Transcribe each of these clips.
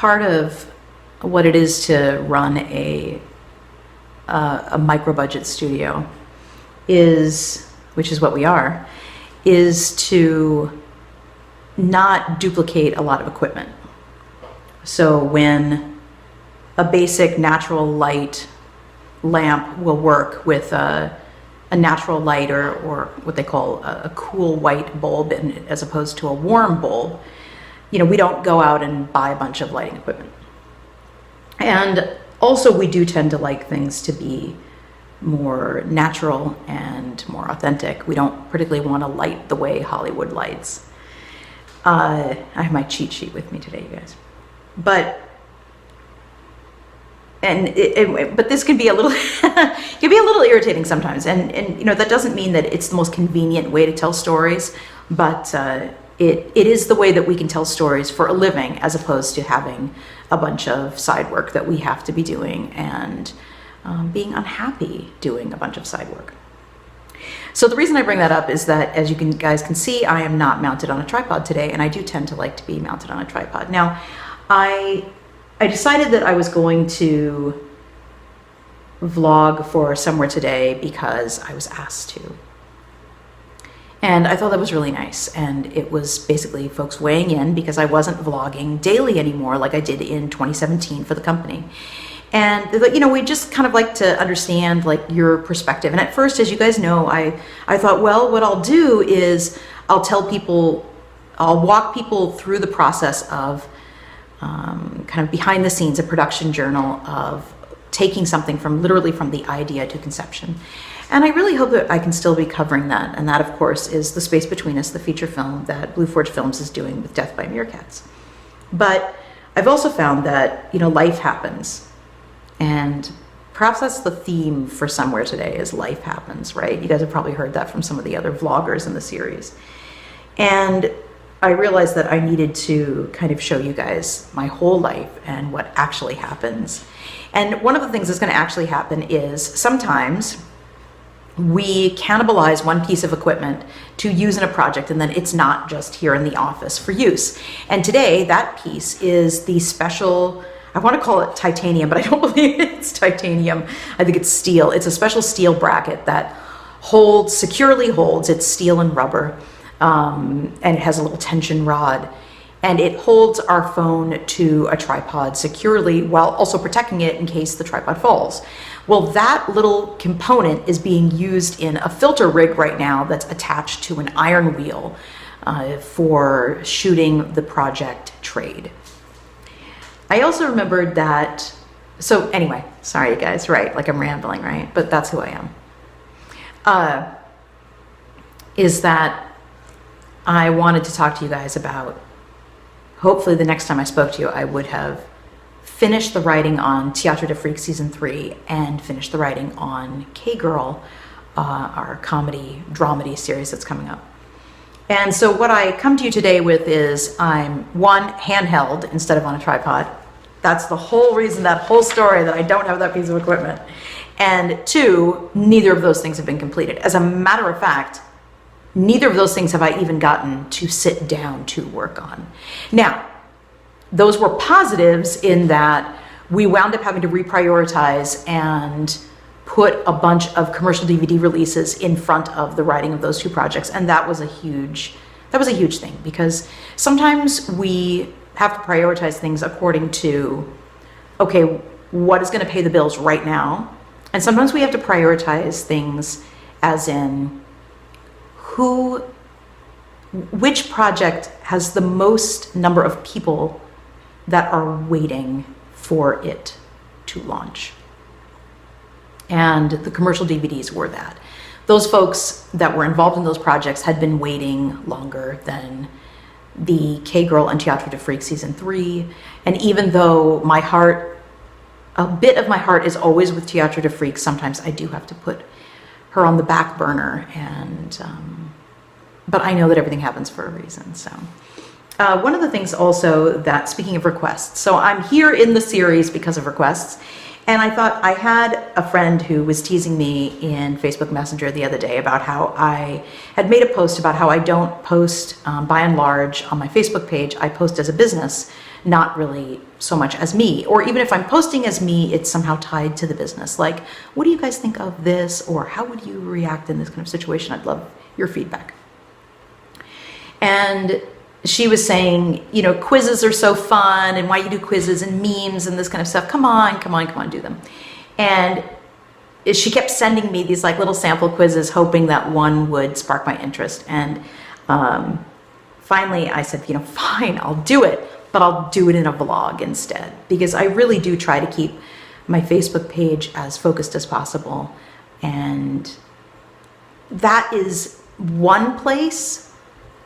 part of what it is to run a micro budget studio which is what we are, is to not duplicate a lot of equipment. So when a basic natural light lamp will work with a natural light or what they call a cool white bulb as opposed to a warm bulb, we don't go out and buy a bunch of lighting equipment. And also we do tend to like things to be more natural and more authentic. We don't particularly want to light the way Hollywood lights. I have my cheat sheet with me today, you guys. But this can be a little irritating sometimes, and that doesn't mean that it's the most convenient way to tell stories, but it is the way that we can tell stories for a living, as opposed to having a bunch of side work that we have to be doing and being unhappy doing a bunch of side work. So the reason I bring that up is that, as you guys can see, I am not mounted on a tripod today, and I do tend to like to be mounted on a tripod. Now, I decided that I was going to vlog for somewhere today because I was asked to. And I thought that was really nice. And it was basically folks weighing in because I wasn't vlogging daily anymore like I did in 2017 for the company. And they're like, we'd just kind of like to understand like your perspective. And at first, as you guys know, I thought, well, what I'll do is I'll walk people through the process of kind of behind the scenes, a production journal of taking something literally from the idea to conception. And I really hope that I can still be covering that. And that, of course, is The Space Between Us, the feature film that Blue Forge Films is doing with Death by Meerkats. But I've also found that, life happens. And perhaps that's the theme for somewhere today, is life happens, right? You guys have probably heard that from some of the other vloggers in the series. And I realized that I needed to kind of show you guys my whole life and what actually happens. And one of the things that's going to actually happen is sometimes we cannibalize one piece of equipment to use in a project, and then it's not just here in the office for use. And today that piece is the special, I want to call it titanium, but I don't believe it's titanium. I think it's steel. It's a special steel bracket that securely holds, it's steel and rubber, and it has a little tension rod. And it holds our phone to a tripod securely while also protecting it in case the tripod falls. Well, that little component is being used in a filter rig right now that's attached to an iron wheel for shooting the project Trade. I also remembered that, so anyway, sorry you guys, right, like I'm rambling, right? But that's who I am. Is that I wanted to talk to you guys about, hopefully the next time I spoke to you, I would have finished the writing on Théâtre de Freak Season 3 and finished the writing on K-Girl, our comedy, dramedy series that's coming up. And so what I come to you today with is I'm, one, handheld instead of on a tripod. That's the whole reason, that whole story, that I don't have that piece of equipment. And two, neither of those things have been completed. As a matter of fact, neither of those things have I even gotten to sit down to work on. Now, those were positives in that we wound up having to reprioritize and put a bunch of commercial DVD releases in front of the writing of those two projects. And that was a huge thing, because sometimes we have to prioritize things according to, okay, what is going to pay the bills right now? And sometimes we have to prioritize things as in which project has the most number of people that are waiting for it to launch. And the commercial DVDs were that. Those folks that were involved in those projects had been waiting longer than the K-Girl and Théâtre de Freak Season 3. And even though my heart, a bit of my heart is always with Théâtre de Freak, sometimes I do have to put her on the back burner. And but I know that everything happens for a reason, so. One of the things also that, speaking of requests, so I'm here in the series because of requests, and I thought I had a friend who was teasing me in Facebook Messenger the other day about how I had made a post about how I don't post by and large on my Facebook page. I post as a business, not really so much as me. Or even if I'm posting as me, it's somehow tied to the business. Like, what do you guys think of this? Or how would you react in this kind of situation? I'd love your feedback. And she was saying, you know, quizzes are so fun, and why you do quizzes and memes and this kind of stuff. Come on, do them. And she kept sending me these like little sample quizzes, hoping that one would spark my interest. And finally I said, you know, fine, I'll do it, but I'll do it in a vlog instead, because I really do try to keep my Facebook page as focused as possible. And that is one place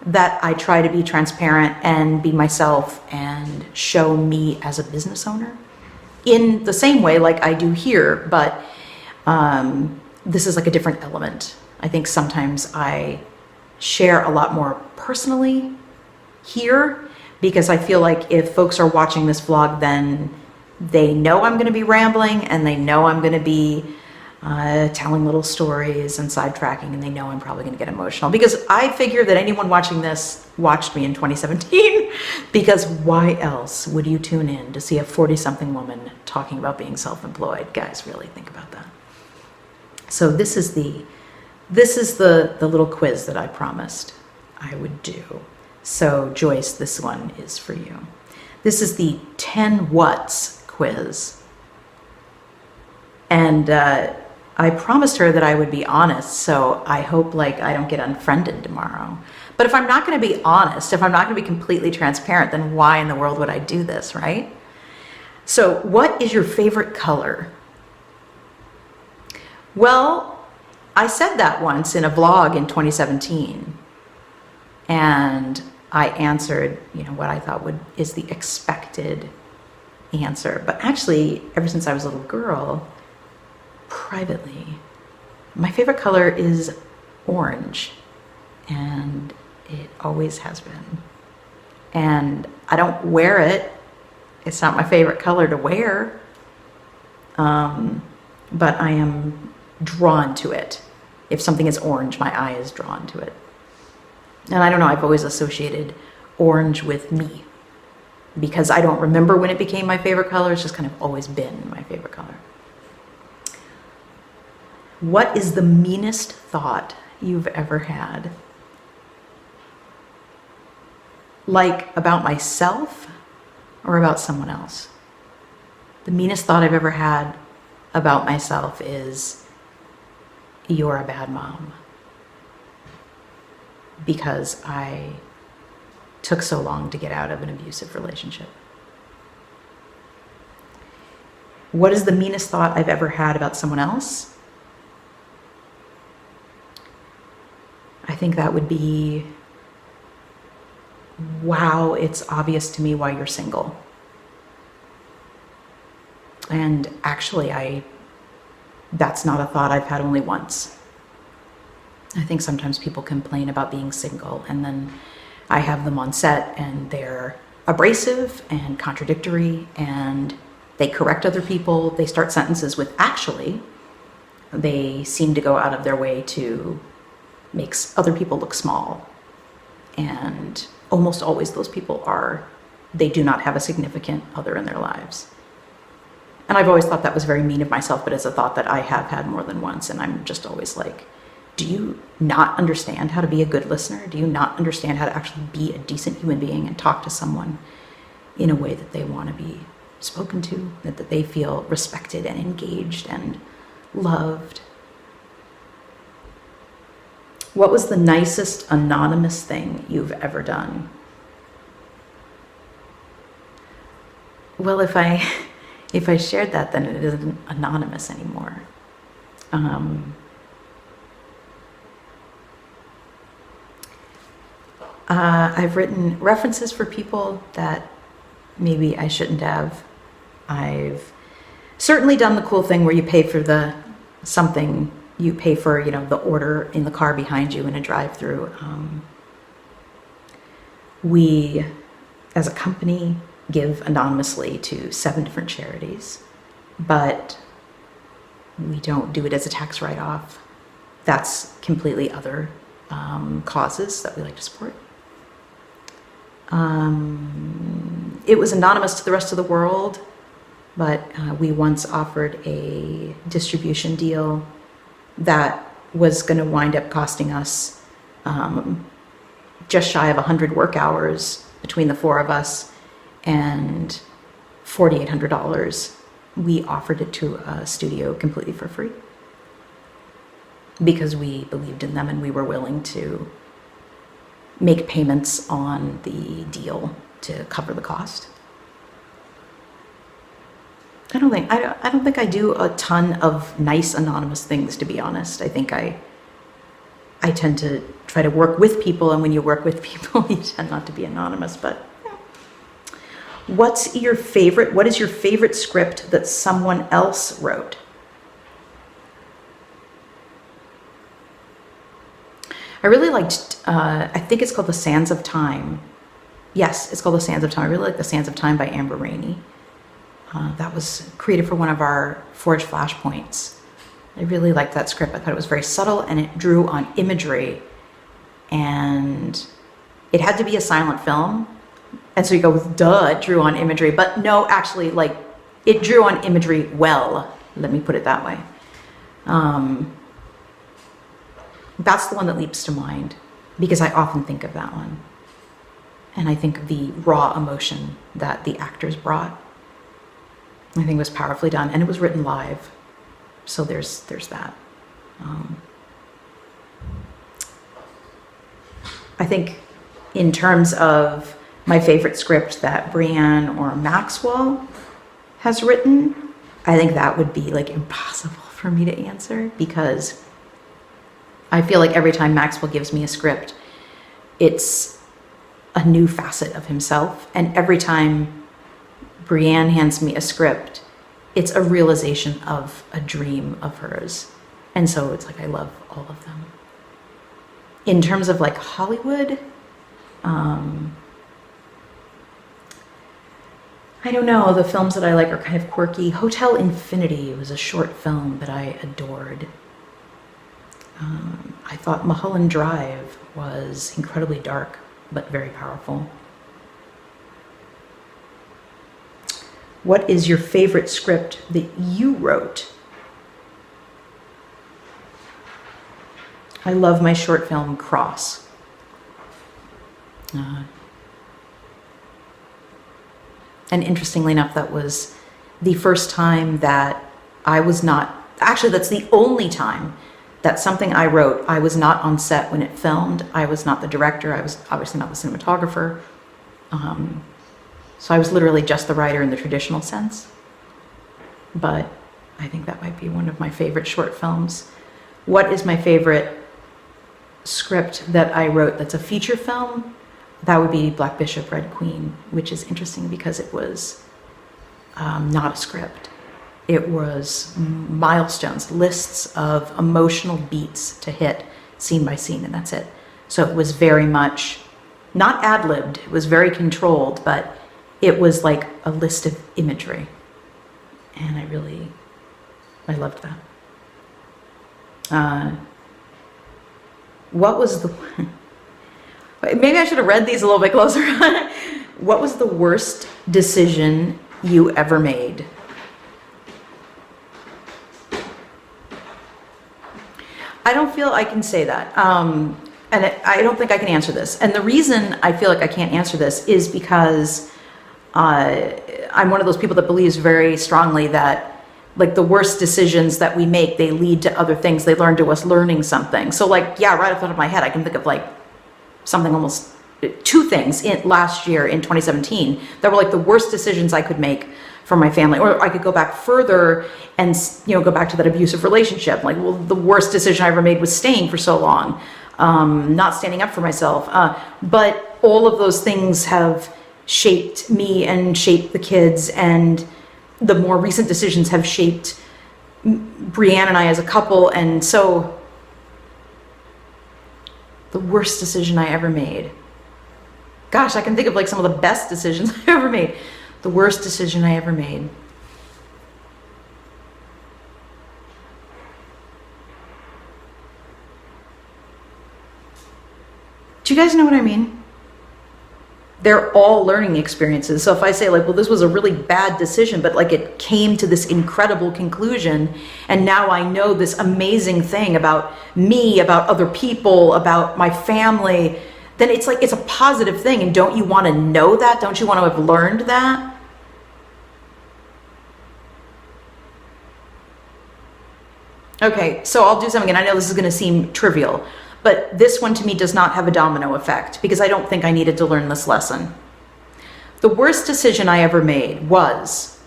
that I try to be transparent and be myself and show me as a business owner in the same way like I do here, but this is like a different element. I think sometimes I share a lot more personally here, because I feel like if folks are watching this vlog, then they know I'm going to be rambling, and they know I'm going to be telling little stories and sidetracking, and they know I'm probably going to get emotional, because I figure that anyone watching this watched me in 2017, because why else would you tune in to see a 40-something woman talking about being self-employed? Guys, really think about that. So this is the little quiz that I promised I would do. So Joyce, this one is for you. This is the 10 whats quiz. And I promised her that I would be honest, so I hope like I don't get unfriended tomorrow. But if I'm not going to be honest, if I'm not going to be completely transparent, then why in the world would I do this, right? So what is your favorite color? Well, I said that once in a vlog in 2017, and I answered, you know, what I thought is the expected answer. But actually, ever since I was a little girl, privately, my favorite color is orange, and it always has been. And I don't wear it. It's not my favorite color to wear, but I am drawn to it. If something is orange, my eye is drawn to it. And I don't know, I've always associated orange with me, because I don't remember when it became my favorite color. It's just kind of always been my favorite color. What is the meanest thought you've ever had? Like about myself or about someone else? The meanest thought I've ever had about myself is, you're a bad mom. Because I took so long to get out of an abusive relationship. What is the meanest thought I've ever had about someone else? I think that would be, wow, it's obvious to me why you're single. And actually, that's not a thought I've had only once. I think sometimes people complain about being single, and then I have them on set and they're abrasive and contradictory, and they correct other people. They start sentences with actually. They seem to go out of their way to make other people look small. And almost always those people they do not have a significant other in their lives. And I've always thought that was very mean of myself, but it's a thought that I have had more than once, and I'm just always like, do you not understand how to be a good listener? Do you not understand how to actually be a decent human being and talk to someone in a way that they want to be spoken to, that they feel respected and engaged and loved? What was the nicest anonymous thing you've ever done? Well, if I shared that, then it isn't anonymous anymore. I've written references for people that maybe I shouldn't have. I've certainly done the cool thing where you pay for you pay for, the order in the car behind you in a drive-through. We, as a company, give anonymously to 7 different charities, but we don't do it as a tax write-off. That's completely other causes that we like to support. It was anonymous to the rest of the world, but we once offered a distribution deal that was going to wind up costing us just shy of 100 work hours between the four of us and $4,800. We offered it to a studio completely for free because we believed in them and we were willing to make payments on the deal to cover the cost. I don't think I do a ton of nice anonymous things, to be honest. I think I tend to try to work with people, and when you work with people, you tend not to be anonymous. But yeah. What is your favorite script that someone else wrote? I really liked, I think it's called The Sands of Time. Yes, it's called The Sands of Time. I really like The Sands of Time by Amber Rainey. That was created for one of our Forge Flashpoints. I really liked that script. I thought it was very subtle and it drew on imagery. And it had to be a silent film. And so you go with, duh, it drew on imagery. But no, actually, like, it drew on imagery well. Let me put it that way. That's the one that leaps to mind because I often think of that one. And I think of the raw emotion that the actors brought. I think it was powerfully done, and it was written live. So there's that. I think in terms of my favorite script that Brianne or Maxwell has written, I think that would be like impossible for me to answer because I feel like every time Maxwell gives me a script, it's a new facet of himself. And every time Brianne hands me a script, it's a realization of a dream of hers. And so it's like, I love all of them. In terms of like Hollywood, I don't know, the films that I like are kind of quirky. Hotel Infinity was a short film that I adored. I thought Mulholland Drive was incredibly dark, but very powerful. What is your favorite script that you wrote? I love my short film, Cross. And interestingly enough, that was the first time that I was not, actually that's the only time that something I wrote, I was not on set when it filmed. I was not the director. I was obviously not the cinematographer. So I was literally just the writer in the traditional sense. But I think that might be one of my favorite short films. What is my favorite script that I wrote that's a feature film? That would be Black Bishop, Red Queen, which is interesting because it was not a script. It was milestones, lists of emotional beats to hit scene by scene, and that's it. So it was very much not ad-libbed, it was very controlled, but it was like a list of imagery. And I loved that. What was the, maybe I should have read these a little bit closer. What was the worst decision you ever made? I don't feel I can say that. And I don't think I can answer this. And the reason I feel like I can't answer this is because I'm one of those people that believes very strongly that like the worst decisions that we make, they lead to other things. They learn to us learning something. So like, yeah, right off the top of my head, I can think of like something almost two things last year in 2017 that were like the worst decisions I could make for my family. Or I could go back further and, go back to that abusive relationship. Like, well, the worst decision I ever made was staying for so long, not standing up for myself. But all of those things have shaped me and shaped the kids, and the more recent decisions have shaped Brianne and I as a couple. And so the worst decision I ever made. Gosh, I can think of like some of the best decisions I ever made. The worst decision I ever made. Do you guys know what I mean? they're all learning experiences. So if I say like, well, this was a really bad decision, but like it came to this incredible conclusion, and now I know this amazing thing about me, about other people, about my family, then it's like, it's a positive thing. And don't you want to know that? Don't you want to have learned that? Okay, so I'll do something, and I know this is going to seem trivial, but this one to me does not have a domino effect because I don't think I needed to learn this lesson. The worst decision I ever made was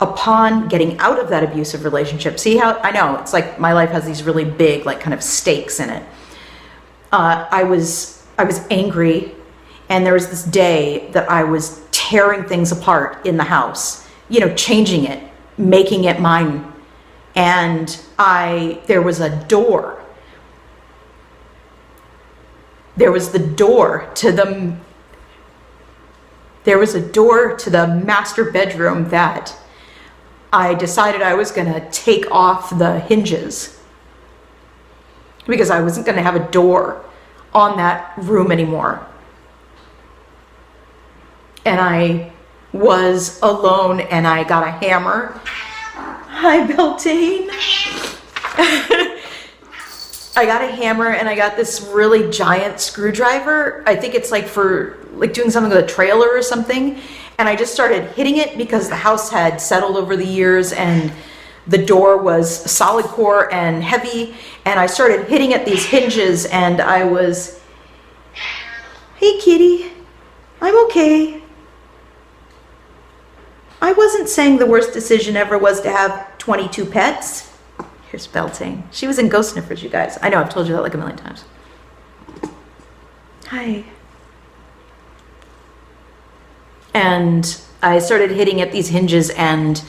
upon getting out of that abusive relationship. See how, I know, it's like my life has these really big, like kind of stakes in it. I was angry, and there was this day that I was tearing things apart in the house, you know, changing it, making it mine. And there was a door. There was a door to the master bedroom that I decided I was going to take off the hinges because I wasn't going to have a door on that room anymore. And I was alone, and I got a hammer. Hi, Beltane. I got a hammer, and I got this really giant screwdriver. I think it's like for like doing something with a trailer or something. And I just started hitting it because the house had settled over the years, and the door was solid core and heavy. And I started hitting at these hinges, and I was, hey kitty, I'm okay. I wasn't saying the worst decision ever was to have 22 pets. Here's Beltane. She was in Ghost Sniffers, you guys. I know, I've told you that like a million times. Hi. And I started hitting at these hinges, and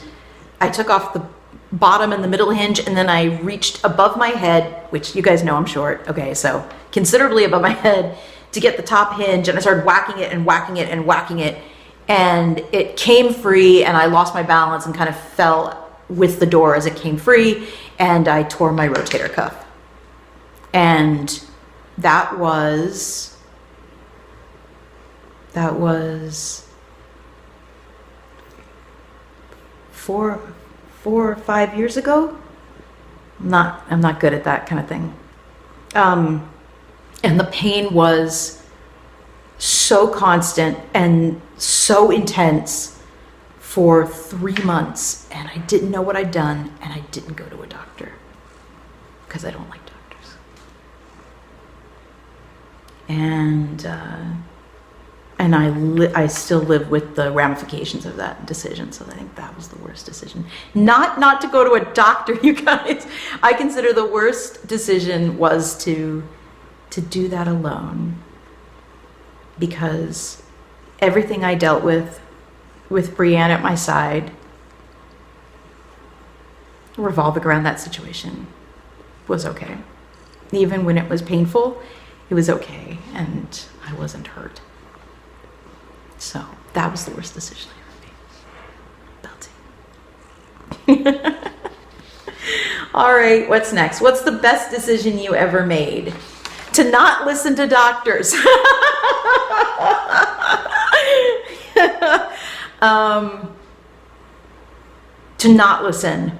I took off the bottom and the middle hinge, and then I reached above my head, which you guys know I'm short. Okay, so considerably above my head to get the top hinge, and I started whacking it and whacking it and whacking it. And it came free, and I lost my balance and kind of fell with the door as it came free, and I tore my rotator cuff. And that was 4 or 5 years ago. I'm not good at that kind of thing. And the pain was so constant and so intense for 3 months, and I didn't know what I'd done, and I didn't go to a doctor because I don't like doctors. And I still live with the ramifications of that decision. So I think that was the worst decision. Not to go to a doctor, you guys. I consider the worst decision was to do that alone, because everything I dealt with Brianne at my side revolving around that situation was okay. Even when it was painful, it was okay, and I wasn't hurt. So that was the worst decision I ever made. Belty. All right, what's next? What's the best decision you ever made? To not listen to doctors. To not listen.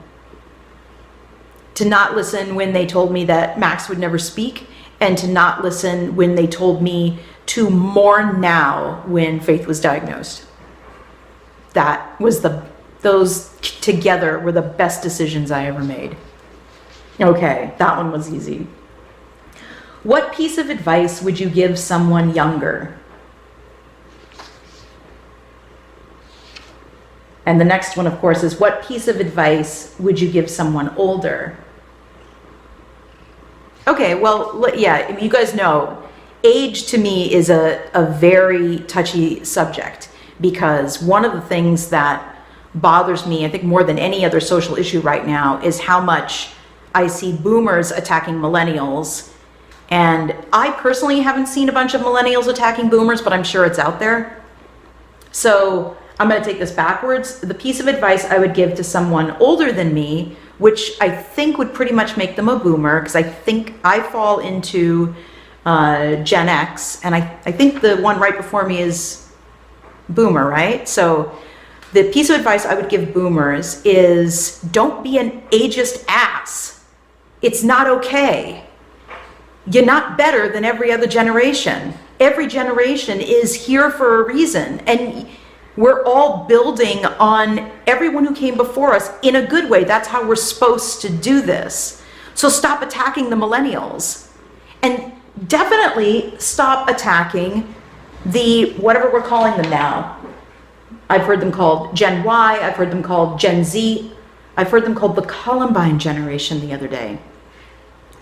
To not listen when they told me that Max would never speak, and to not listen when they told me to mourn now when Faith was diagnosed. That was those together were the best decisions I ever made. Okay, that one was easy. What piece of advice would you give someone younger? And the next one, of course, is what piece of advice would you give someone older? Okay, well, yeah, you guys know, age to me is a very touchy subject, because one of the things that bothers me, I think more than any other social issue right now, is how much I see boomers attacking millennials. And I personally haven't seen a bunch of millennials attacking boomers, but I'm sure it's out there. So I'm going to take this backwards. The piece of advice I would give to someone older than me, which I think would pretty much make them a boomer, because I think I fall into Gen X, and I think the one right before me is Boomer, right? So the piece of advice I would give boomers is don't be an ageist ass. It's not okay. You're not better than every other generation. Every generation is here for a reason, and we're all building on everyone who came before us in a good way. That's how we're supposed to do this. So stop attacking the millennials, and definitely stop attacking the, whatever we're calling them now. I've heard them called Gen Y, I've heard them called Gen Z, I've heard them called the Columbine generation the other day.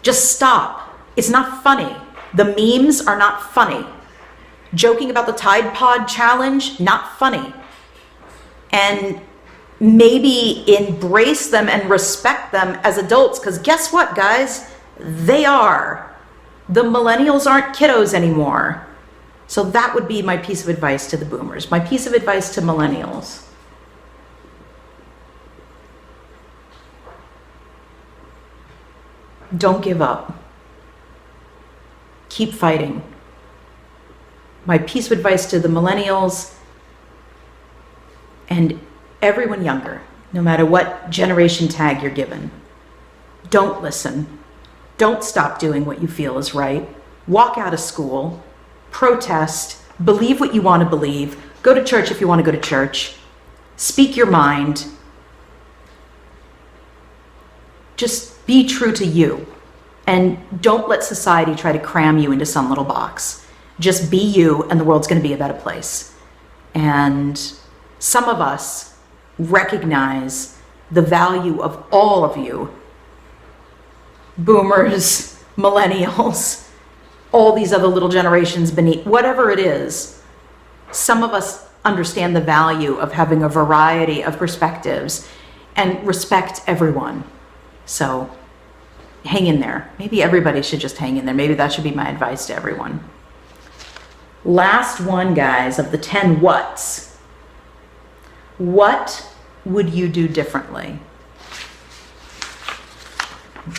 Just stop. It's not funny. The memes are not funny. Joking about the Tide Pod challenge, not funny. And maybe embrace them and respect them as adults, because guess what, guys? They are. The millennials aren't kiddos anymore. So that would be my piece of advice to the boomers. My piece of advice to millennials: don't give up. Keep fighting. My piece of advice to the millennials and everyone younger, no matter what generation tag you're given: don't listen. Don't stop doing what you feel is right. Walk out of school. Protest. Believe what you want to believe. Go to church if you want to go to church. Speak your mind. Just be true to you. And don't let society try to cram you into some little box. Just be you, and the world's going to be a better place. And some of us recognize the value of all of you. Boomers, millennials, all these other little generations beneath, whatever it is. Some of us understand the value of having a variety of perspectives and respect everyone. So hang in there. Maybe everybody should just hang in there. Maybe that should be my advice to everyone. Last one, guys, of the 10 whats. What would you do differently?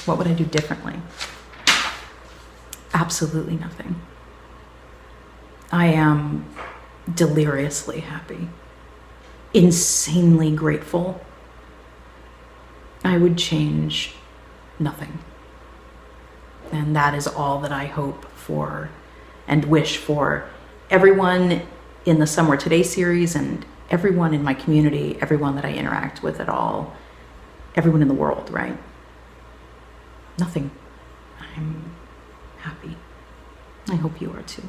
What would I do differently? Absolutely nothing. I am deliriously happy, insanely grateful. I would change nothing. And that is all that I hope for and wish for everyone in the Somewhere Today series, and everyone in my community, everyone that I interact with at all, everyone in the world, right? Nothing. I'm happy. I hope you are too.